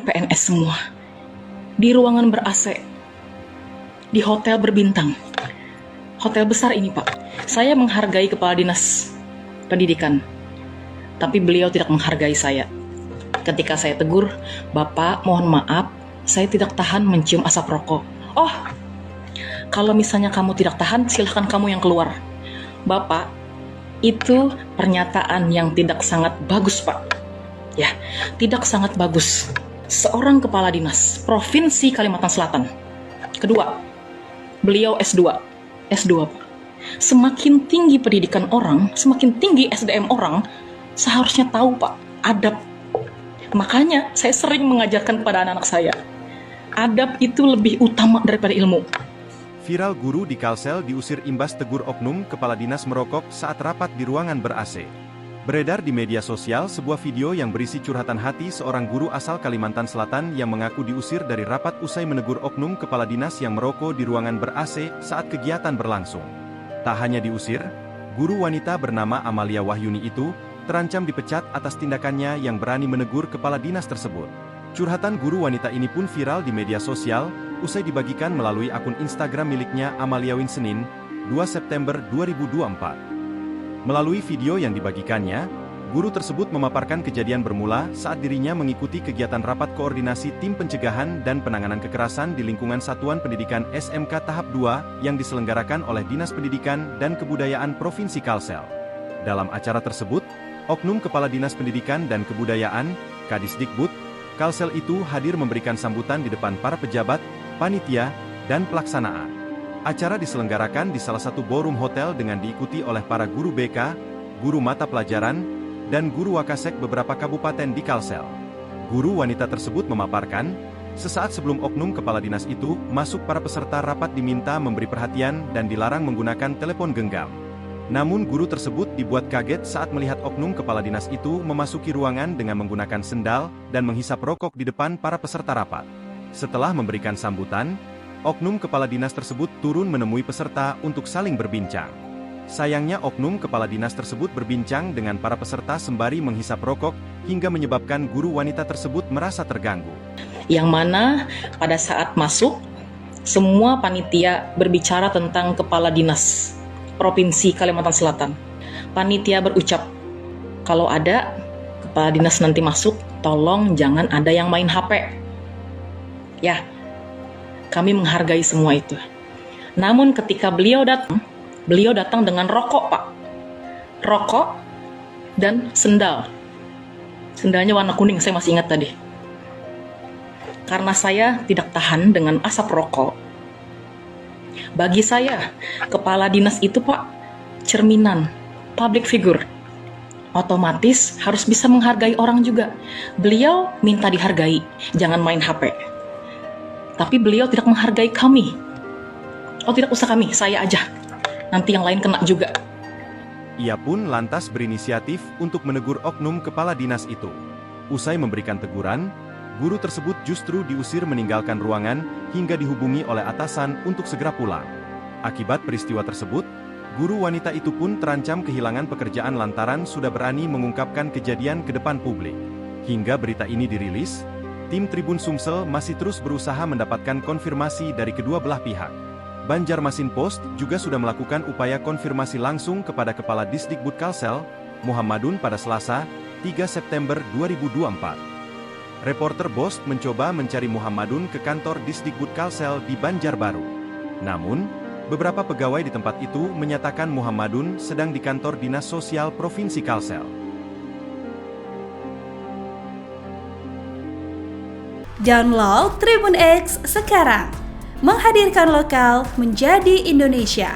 kan PNS semua, di ruangan ber-AC, di hotel berbintang. Hotel besar ini, Pak. Saya menghargai Kepala Dinas Pendidikan, tapi beliau tidak menghargai saya. Ketika saya tegur, "Bapak, mohon maaf, saya tidak tahan mencium asap rokok." "Oh, kalau misalnya kamu tidak tahan, silahkan kamu yang keluar." Bapak, itu pernyataan yang tidak sangat bagus, Pak. Ya, tidak sangat bagus. Seorang kepala dinas Provinsi Kalimantan Selatan. Kedua, beliau S2. S2, Pak. Semakin tinggi pendidikan orang, semakin tinggi SDM orang, seharusnya tahu, Pak, adab. Makanya saya sering mengajarkan kepada anak-anak saya, adab itu lebih utama daripada ilmu. Viral guru di Kalsel diusir imbas tegur oknum kepala dinas merokok saat rapat di ruangan ber-AC. Beredar di media sosial sebuah video yang berisi curhatan hati seorang guru asal Kalimantan Selatan yang mengaku diusir dari rapat usai menegur oknum kepala dinas yang merokok di ruangan ber-AC saat kegiatan berlangsung. Tak hanya diusir, guru wanita bernama Amalia Wahyuni itu terancam dipecat atas tindakannya yang berani menegur kepala dinas tersebut. Curhatan guru wanita ini pun viral di media sosial usai dibagikan melalui akun Instagram miliknya Amalia Win Senin, 2 September 2024. Melalui video yang dibagikannya, guru tersebut memaparkan kejadian bermula saat dirinya mengikuti kegiatan rapat koordinasi tim pencegahan dan penanganan kekerasan di lingkungan Satuan Pendidikan SMK Tahap 2 yang diselenggarakan oleh Dinas Pendidikan dan Kebudayaan Provinsi Kalsel. Dalam acara tersebut, oknum Kepala Dinas Pendidikan dan Kebudayaan, Kadisdikbud, Kalsel itu hadir memberikan sambutan di depan para pejabat, panitia, dan pelaksanaan. Acara diselenggarakan di salah satu ballroom hotel dengan diikuti oleh para guru BK, guru mata pelajaran, dan guru Wakasek beberapa kabupaten di Kalsel. Guru wanita tersebut memaparkan, sesaat sebelum oknum kepala dinas itu masuk, para peserta rapat diminta memberi perhatian dan dilarang menggunakan telepon genggam. Namun guru tersebut dibuat kaget saat melihat oknum kepala dinas itu memasuki ruangan dengan menggunakan sendal dan menghisap rokok di depan para peserta rapat. Setelah memberikan sambutan, oknum kepala dinas tersebut turun menemui peserta untuk saling berbincang. Sayangnya oknum kepala dinas tersebut berbincang dengan para peserta sembari menghisap rokok, hingga menyebabkan guru wanita tersebut merasa terganggu. Yang mana pada saat masuk, semua panitia berbicara tentang Kepala Dinas Provinsi Kalimantan Selatan. Panitia berucap, kalau ada Kepala Dinas nanti masuk, tolong jangan ada yang main HP. Ya, kami menghargai semua itu. Namun ketika beliau datang dengan rokok, Pak. Rokok dan sendal. Sendalnya warna kuning, saya masih ingat tadi. Karena saya tidak tahan dengan asap rokok. Bagi saya, kepala dinas itu, Pak, cerminan, public figure. Otomatis harus bisa menghargai orang juga. Beliau minta dihargai, jangan main HP. Tapi beliau tidak menghargai kami. Oh, tidak usah kami, saya aja. Nanti yang lain kena juga. Ia pun lantas berinisiatif untuk menegur oknum kepala dinas itu. Usai memberikan teguran, guru tersebut justru diusir meninggalkan ruangan hingga dihubungi oleh atasan untuk segera pulang. Akibat peristiwa tersebut, guru wanita itu pun terancam kehilangan pekerjaan lantaran sudah berani mengungkapkan kejadian ke depan publik. Hingga berita ini dirilis, tim Tribun Sumsel masih terus berusaha mendapatkan konfirmasi dari kedua belah pihak. Banjarmasin Post juga sudah melakukan upaya konfirmasi langsung kepada Kepala Disdikbud Kalsel, Muhammadun pada Selasa, 3 September 2024. Reporter Post mencoba mencari Muhammadun ke kantor Disdikbud Kalsel di Banjarbaru. Namun, beberapa pegawai di tempat itu menyatakan Muhammadun sedang di kantor Dinas Sosial Provinsi Kalsel. Download Tribun X sekarang, menghadirkan lokal menjadi Indonesia.